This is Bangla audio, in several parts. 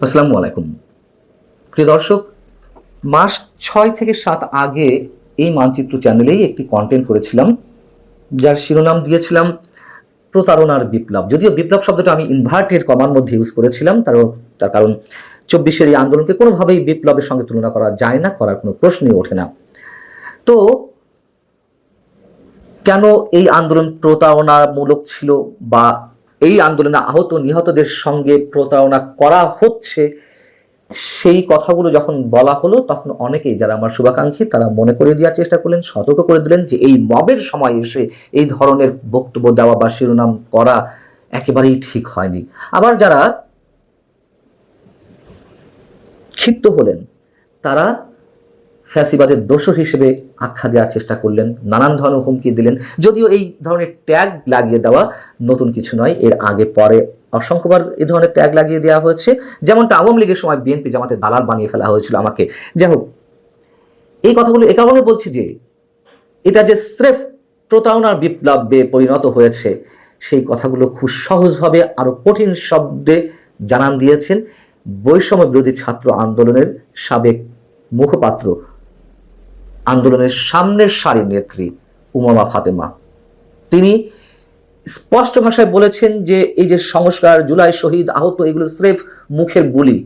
আসসালামু আলাইকুম প্রিয় দর্শক। মাস 6 থেকে 7 আগে এই মানচিত্র চ্যানেলেই একটি কন্টেন্ট করেছিলাম, যার শিরোনাম দিয়েছিলাম প্রতারণার বিপ্লব। যদিও বিপ্লব শব্দটা আমি ইনভার্টেড কমার মধ্যে ইউজ করেছিলাম, তার কারণ 24-এর এই আন্দোলনকে কোনোভাবেই বিপ্লবের সঙ্গে তুলনা করা যায় না, করার কোনো প্রশ্নই ওঠে না। তো কেন এই আন্দোলন প্রতারণামূলক ছিল, বা এই আন্দোলনে আহত নিহতদের সঙ্গে প্রতারণা করা হচ্ছে, সেই কথাগুলো যখন বলা হলো তখন অনেকেই যারা আমার শুভাকাঙ্ক্ষী তারা মনে করে দেওয়ার চেষ্টা করলেন, সতর্ক করে দিলেন যে এই মবের সময় এসে এই ধরনের বক্তব্য দেওয়া বা শিরোনাম করা একেবারেই ঠিক হয়নি। আবার যারা ক্ষিপ্ত হলেন তারা ফ্যাসিবাদের দোষর হিসেবে আখ্যা দেওয়ার চেষ্টা করলেন, নানান ধরনের হুমকি দিলেন। যদিও এই ধরনের ট্যাগ লাগিয়ে দেওয়া নতুন কিছু নয়, এর আগে পরে অসংখ্যবার এই ধরনের ট্যাগ লাগিয়ে দেওয়া হয়েছে, যেমনটা আওয়ামী লীগের সময় বিএনপি জামাতে দালাল বানিয়ে ফেলা হয়েছিল আমাকে। যাই হোক, এই কথাগুলো এ কারণে বলছি যে এটা যে স্রেফ প্রতারণার বিপ্লবে পরিণত হয়েছে, সেই কথাগুলো খুব সহজভাবে আরো কঠিন শব্দে জানান দিয়েছেন বৈষম্য বিরোধী ছাত্র আন্দোলনের সাবেক মুখপাত্র, আন্দোলনের সামনের সারির নেত্রী উমামা ফাতেমা। তিনি স্পষ্ট ভাষায় বলেছেন যে এই যে সংস্কার, জুলাই শহীদ, আহত, এগুলো স্রেফ মুখের বুলি,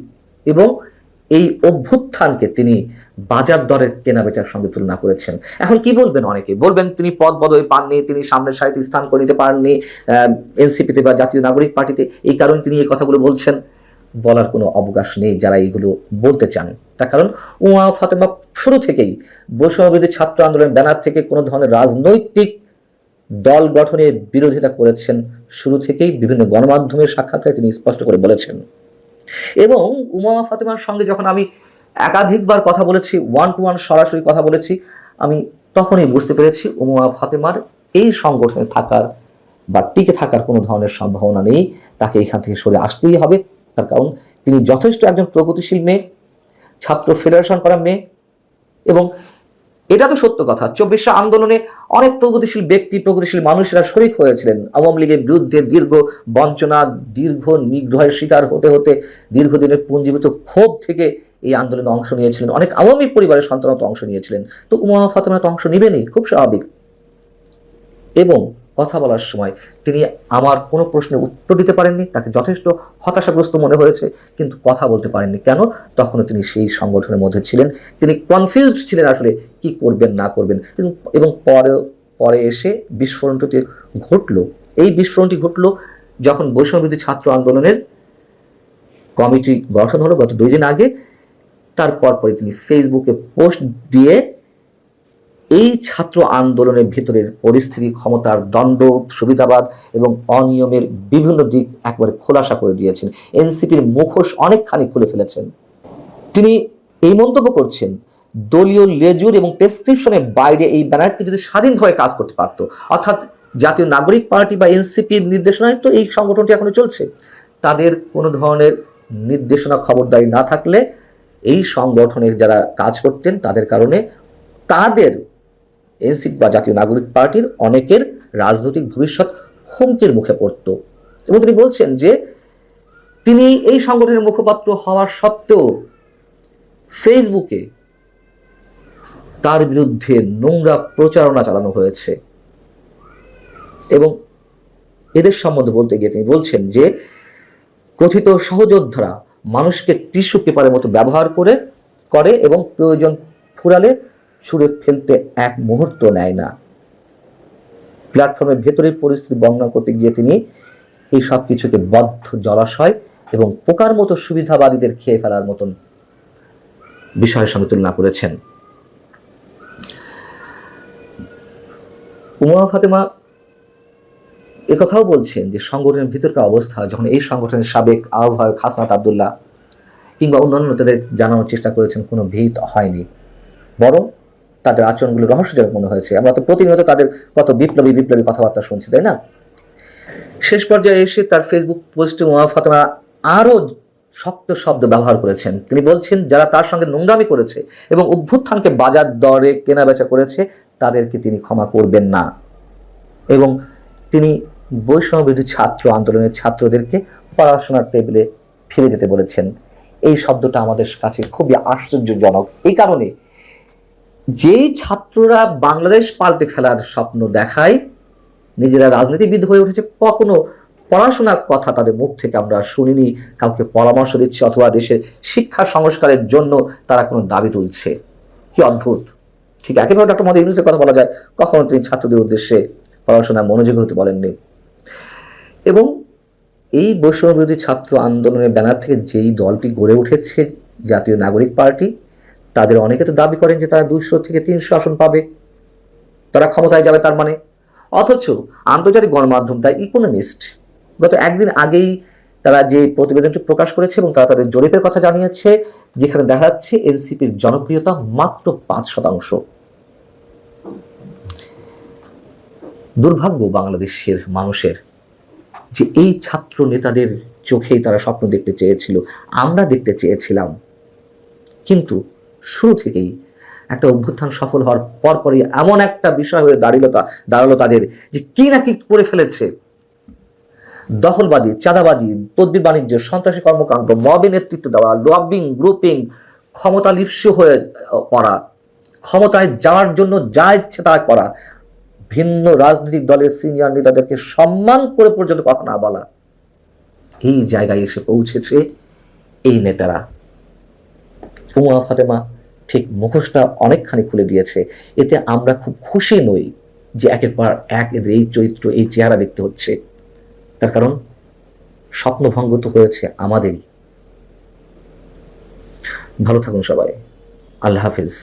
এবং এই অভ্যুত্থানকে তিনি বাজার দরের কেনাবেচার সঙ্গে তুলনা করেছেন। এখন কি বলবেন? অনেকে বলবেন তিনি পদ পদবি পাননি, তিনি সামনের সারিতে স্থান করে নিতে পারেননি এনসিপিতে বা জাতীয় নাগরিক পার্টিতে, এই কারণে তিনি এই কথাগুলো বলছেন। বলার কোনো অবকাশ নেই যারা এইগুলো বলতে চান, তার কারণ উমামা ফাতেমা শুরু থেকেই বৈষম্যবিরোধী ছাত্র আন্দোলনের ব্যানার থেকে কোনো ধরনের রাজনৈতিক দল গঠনের বিরোধিতা করেছেন। শুরু থেকেই বিভিন্ন গণমাধ্যমের সাক্ষাৎকারে তিনি স্পষ্ট করে বলেছেন। এবং উমামা ফাতেমার সঙ্গে যখন আমি একাধিকবার কথা বলেছি, 1-to-1 সরাসরি কথা বলেছি, আমি তখনই বুঝতে পেরেছি উমামা ফাতেমার এই সংগঠনে থাকার বা টিকে থাকার কোনো ধরনের সম্ভাবনা নেই। তাকে এখান থেকে সরে আসতেই হবে, তার কারণ তিনি যথেষ্ট একজন প্রগতিশীল মেয়ে, ছাত্র ফেডারেশন করা মেয়ে। এবং এটা তো সত্য কথা, 24 আন্দোলনে অনেক প্রগতিশীল ব্যক্তি, প্রগতিশীল মানুষেরা শরিক হয়েছিলেন। আওয়ামী লীগের বিরুদ্ধে দীর্ঘ বঞ্চনা, দীর্ঘ নিগ্রহের শিকার হতে হতে দীর্ঘদিনের পুঞ্জীভূত ক্ষোভ থেকে এই আন্দোলনে অংশ নিয়েছিলেন। অনেক আওয়ামী পরিবারের সন্তানও তো অংশ নিয়েছিলেন। তো উমামা ফাতেমা তো অংশ নেবেনই, খুব স্বাভাবিক। এবং কথা বলার সময় তিনি আমার কোনো প্রশ্নের উত্তর দিতে পারেননি, তাকে যথেষ্ট হতাশাগ্রস্ত মনে হয়েছে, কিন্তু কথা বলতে পারেননি। কেন? তখনও তিনি সেই সংগঠনের মধ্যে ছিলেন, তিনি কনফিউজড ছিলেন আসলে কি করবেন না করবেন। এবং পরে এসে বিস্ফোরণটি ঘটলো। এই বিস্ফোরণটি ঘটলো যখন বৈষম্যবিরোধী ছাত্র আন্দোলনের কমিটি গঠন হলো গত 2 দিন আগে। তারপর পরে তিনি ফেসবুকে পোস্ট দিয়ে এই ছাত্র আন্দোলনের ভিতরের পরিস্থিতি, ক্ষমতার দ্বন্দ্ব, সুবিধাবাদ এবং অনিয়মের বিভিন্ন দিক একবারে খোলাসা করে দিয়েছেন। এনসিপির মুখোশ অনেকখানি খুলে ফেলেছেন। তিনি এই মন্তব্য করছেন, দলীয় লেজুর এবং প্রেসক্রিপশনের বাইরে এই ব্যানারটি যদি স্বাধীনভাবে কাজ করতে পারতো, অর্থাৎ জাতীয় নাগরিক পার্টি বা এনসিপির নির্দেশনায় তো এই সংগঠনটি এখনো চলছে, তাদের কোনো ধরনের নির্দেশনা খবরদারি না থাকলে এই সংগঠনের যারা কাজ করতেন তাদের কারণে তাদের এনসিপি বা জাতীয় নাগরিক পার্টির অনেকের রাজনৈতিক ভবিষ্যৎ হুমকির মুখে পড়ত। এবং তিনি বলছেন যে তিনি এই সংগঠনের মুখপাত্র হওয়ার সত্ত্বেও ফেসবুকে তার বিরুদ্ধে নোংরা প্রচারণা চালানো হয়েছে। এবং এদের সম্বন্ধে বলতে গিয়ে তিনি বলছেন যে কথিত সহযোদ্ধারা মানুষকে টিস্যু পেপারের মতো ব্যবহার করে এবং প্রয়োজন ফুরালে ছুঁড়ে ফেলতে এক মুহূর্ত নেয় না। প্ল্যাটফর্মের ভেতরের পরিস্থিতি বর্ণনা করতে গিয়ে তিনি এই সব কিছুকে বদ্ধ জলাশয় এবং পোকার মতো সুবিধাবাদীদের খেয়ে ফেলার মতন বিষয়ের সঙ্গে তুলনা করেছেন। উমামা ফাতেমা একথাও বলছেন যে সংগঠনের ভিতরকার অবস্থা যখন এই সংগঠনের সাবেক আহ্বায়ক হাসনাত আবদুল্লাহ কিংবা অন্যান্য নেতাদের জানানোর চেষ্টা করেছেন, কোনো ভিত হয়নি, বরং তাদের আচরণগুলো রহস্যজনক মনে হয়েছে। আমরা তো প্রতিনিয়ত তাদের কত বিপ্লবী কথাবার্তা শুনছি, তাই না? শেষ পর্যায়ে এসে তার ফেসবুক পোস্টে উমামা ফাতেমা আরো শক্ত শব্দ ব্যবহার করেছেন। তিনি বলছেন যারা তার সঙ্গে নোংরামি করেছে এবং অভ্যুত্থানকে বাজার দরে কেনাবেচা করেছে তাদেরকে তিনি ক্ষমা করবেন না। এবং তিনি বৈষম্য বিরোধী ছাত্র আন্দোলনের ছাত্রদেরকে পড়াশোনার টেবিলে ফিরে যেতে বলেছেন। এই শব্দটা আমাদের কাছে খুবই আশ্চর্যজনক। এই কারণে যেই ছাত্ররা বাংলাদেশ পাল্টে ফেলার স্বপ্ন দেখায়, নিজেরা রাজনীতিবিদ হয়ে উঠেছে, কখনো পড়াশোনার কথা তাদের মুখ থেকে আমরা শুনিনি, কাউকে পরামর্শ দিচ্ছে অথবা দেশের শিক্ষা সংস্কারের জন্য তারা কোনো দাবি তুলছে। কি অদ্ভুত। ঠিক একইভাবে ডক্টর মোহাম্মদ ইউনূসের কথা বলা যায়, কখনো তিনি ছাত্রদের উদ্দেশ্যে পড়াশোনায় মনোযোগী হতে বলেননি। এবং এই বৈষম্যবিরোধী ছাত্র আন্দোলনের ব্যানার থেকে যেই দলটি গড়ে উঠেছে, জাতীয় নাগরিক পার্টি, তাদের অনেকে তো দাবি করেন যে তারা 200 থেকে 300 আসন পাবে, তারা ক্ষমতায় যাবে তার মানে। অথচ আন্তর্জাতিক গণমাধ্যম, তাই ইকোনমিস্ট, গত একদিন আগেই তারা যে প্রতিবেদনটি প্রকাশ করেছে এবং তারা তাদের জরিপের কথা জানিয়েছে, যেখানে দেখা যাচ্ছে এনসিপির জনপ্রিয়তা মাত্র 5%। দুর্ভাগ্য বাংলাদেশের মানুষের যে এই ছাত্র নেতাদের চোখেই তারা স্বপ্ন দেখতে চেয়েছিল, আমরা দেখতে চেয়েছিলাম, কিন্তু শুরু থেকেই একটা অভ্যুত্থান সফল হওয়ার পরপরই এমন একটা বিষয় হয়ে দাঁড়ালো তাদের যে কি না কি করে ফেলেছে। দখলবাজি, চাঁদাবাজি, তদবির বাণিজ্য, সন্ত্রাসী কর্মকাণ্ড, মবে নেতৃত্ব দেওয়া, লবিং, গ্রুপিং, ক্ষমতা লিপ্স হয়ে পড়া, ক্ষমতায় যাওয়ার জন্য যা ইচ্ছে তা করা, ভিন্ন রাজনৈতিক দলের সিনিয়র নেতাদেরকে সম্মান করে পর্যন্ত কথা না বলা, এই জায়গায় এসে পৌঁছেছে এই নেতারা। উমা ফাতেমা ঠিক মুখোশটা অনেকখানি খুলে দিয়েছে। এতে আমরা খুব খুশি নই যে একের পর এক এদের এই চরিত্র, এই চেহারা দেখতে হচ্ছে। তার কারণ স্বপ্নভঙ্গ তো হয়েছে আমাদেরই। ভালো থাকুন সবাই। আল্লাহ হাফিজ।